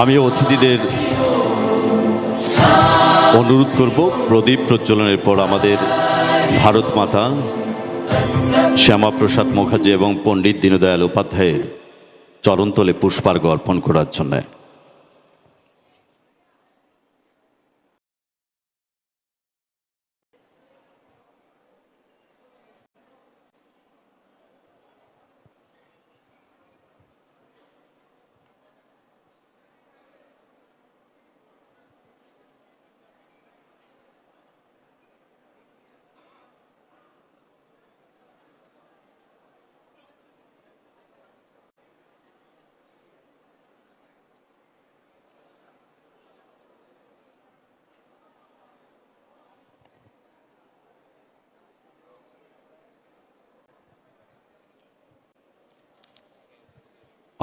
আমি অতিথিদের অনুরোধ করব প্রদীপ প্রজ্বলনের পর আমাদের ভারত মাতা শ্যামাপ্রসাদ মুখার্জি এবং পণ্ডিত দীনদয়াল উপাধ্যায়ের চরণতলে পুষ্পার্ঘ্য অর্পণ করার জন্য।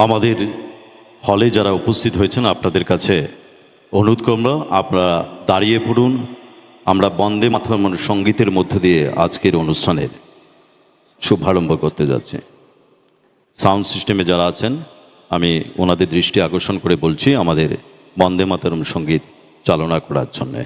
আমাদের হলে যারা উপস্থিত হয়েছেন আপনাদের কাছে অনুরোধ করব, আপনারা দাঁড়িয়ে পড়ুন। আমরা বন্দে মাতরম সঙ্গীতের মধ্য দিয়ে আজকের অনুষ্ঠানের শুভারম্ভ করতে যাচ্ছি। সাউন্ড সিস্টেমে যারা আছেন আমি ওনাদের দৃষ্টি আকর্ষণ করে বলছি আমাদের বন্দে মাতরম সঙ্গীত চালনা করার জন্যে।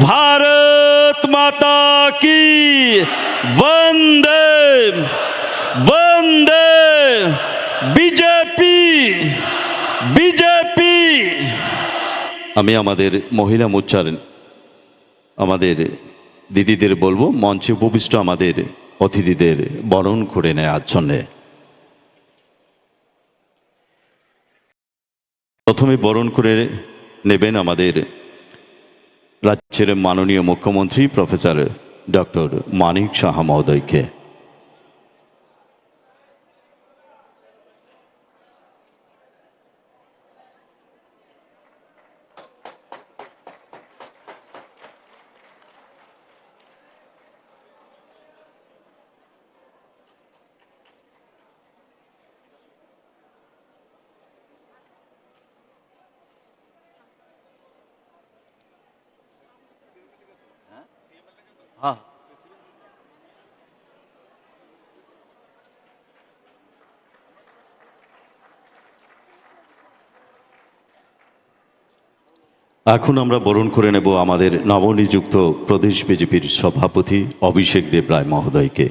भारत माता की वंदे वंदे बीजेपी बीजेपी। আমি আমাদের মহিলা মোর্চার আমাদের দিদিদের বলবো মঞ্চে উপবিষ্ট আমাদের অতিথিদের বরণ করে নেওয়ার জন্যে। প্রথমে বরণ করে নেবেন আমাদের রাজ্যের মাননীয় মুখ্যমন্ত্রী প্রফেসর ডক্টর মানিক সাহা মহোদয়কে। এখন আমরা বরণ করে নেব আমাদের নবনিযুক্ত প্রদেশ বিজেপির সভাপতি অভিষেক দেব রায় মহোদয়কে।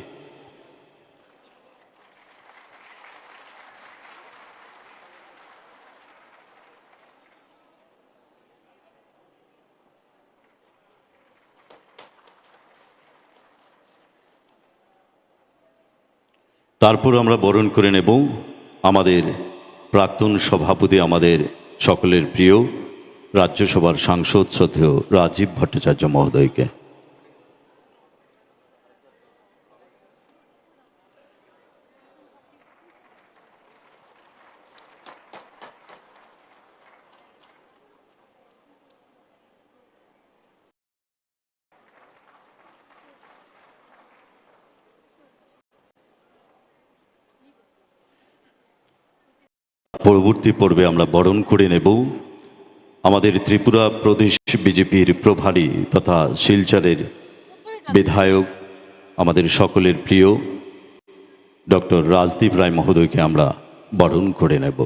তারপর আমরা বরণ করে নেব আমাদের প্রাক্তন সভাপতি, আমাদের সকলের প্রিয় রাজ্যসভার সাংসদ শ্রদ্ধেয় রাজীব ভট্টাচার্য মহোদয়কে। পরবর্তী পর্বে আমরা বরণ করে নেব আমাদের ত্রিপুরা প্রদেশ বিজেপির প্রভারী তথা শিলচরের বিধায়ক, আমাদের সকলের প্রিয় ডক্টর রাজদীপ রায় মহোদয়কে আমরা বরণ করে নেব।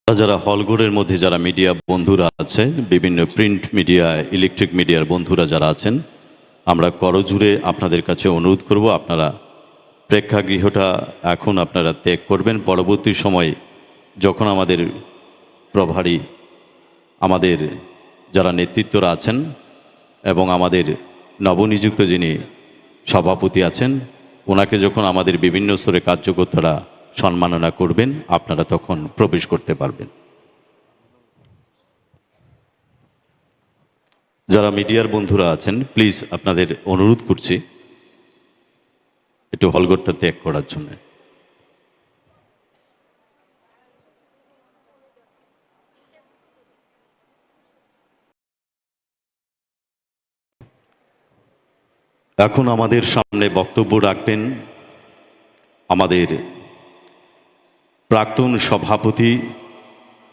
যারা হলঘরের মধ্যে যারা মিডিয়া বন্ধুরা আছে, বিভিন্ন প্রিন্ট মিডিয়া, ইলেকট্রিক মিডিয়ার বন্ধুরা যারা আছেন, আমরা করজোড়ে আপনাদের কাছে অনুরোধ করব, আপনারা প্রেক্ষাগৃহটা এখন আপনারা ত্যাগ করবেন। পরবর্তী সময়ে যখন আমাদের প্রভারী, আমাদের যারা নেতৃত্বরা আছেন এবং আমাদের নবনিযুক্ত যিনি সভাপতি আছেন, ওনাকে যখন আমাদের বিভিন্ন স্তরে কার্যকর্তারা সম্মাননা করবেন, আপনারা তখন প্রবেশ করতে পারবেন। যারা মিডিয়ার বন্ধুরা আছেন, প্লিজ আপনাদের অনুরোধ করছি একটু হলঘরটা ত্যাগ করার জন্য। এখন আমাদের সামনে বক্তব্য রাখবেন আমাদের প্রাক্তন সভাপতি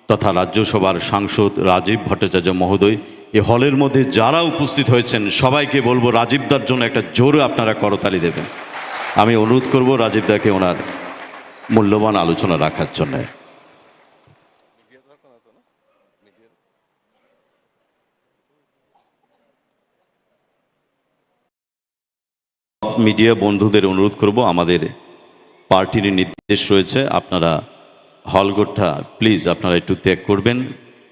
তথা রাজ্যসভার সাংসদ রাজীব ভট্টাচার্য মহোদয়। এই হলের মধ্যে যারা উপস্থিত হয়েছেন সবাইকে বলবো রাজীবদার জন্য একটা জোরে আপনারা করতালি দেবেন। আমি অনুরোধ করব রাজীবদাকে ওনার মূল্যবান আলোচনা রাখার জন্য। মিডিয়া বন্ধুদের অনুরোধ করব, আমাদের পার্টির নির্দেশ রয়েছে, আপনারা হলঘরটা প্লিজ আপনারা একটু ত্যাগ করবেন।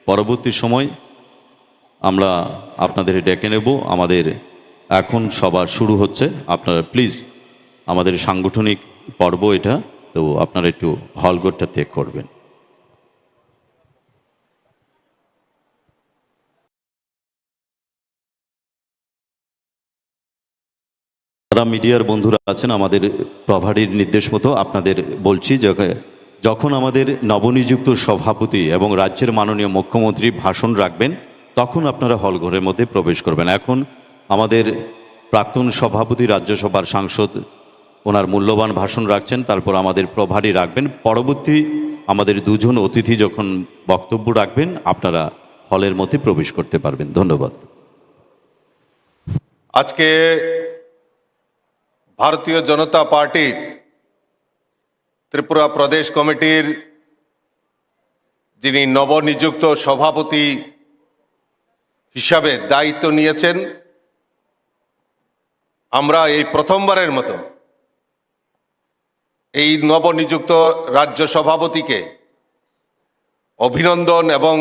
পরবর্তী সময় আমরা আপনাদের ডেকে নেব। আমাদের এখন সভা শুরু হচ্ছে, আপনারা প্লিজ, আমাদের সাংগঠনিক পর্ব এটা, তো আপনারা একটু হলঘরটা ত্যাগ করবেন। যারা মিডিয়ার বন্ধুরা আছেন, আমাদের প্রভারীর নির্দেশ মতো আপনাদের বলছি, যখন আমাদের নবনিযুক্ত সভাপতি এবং রাজ্যের মাননীয় মুখ্যমন্ত্রী ভাষণ রাখবেন, তখন আপনারা হলঘরের মধ্যে প্রবেশ করবেন। এখন আমাদের প্রাক্তন সভাপতি রাজ্যসভার সাংসদ ওনার মূল্যবান ভাষণ রাখছেন, তারপর আমাদের প্রভারী রাখবেন। পরবর্তী আমাদের দুজন অতিথি যখন বক্তব্য রাখবেন, আপনারা হলের মধ্যে প্রবেশ করতে পারবেন। ধন্যবাদ। আজকে ভারতীয় জনতা পার্টির ত্রিপুরা প্রদেশ কমিটির যিনি নবনিযুক্ত সভাপতি হিসাবে দায়িত্ব নিয়েছেন, আমরা এই প্রথমবারের মতো এই নবনিযুক্ত রাজ্য সভাপতিকে অভিনন্দন এবং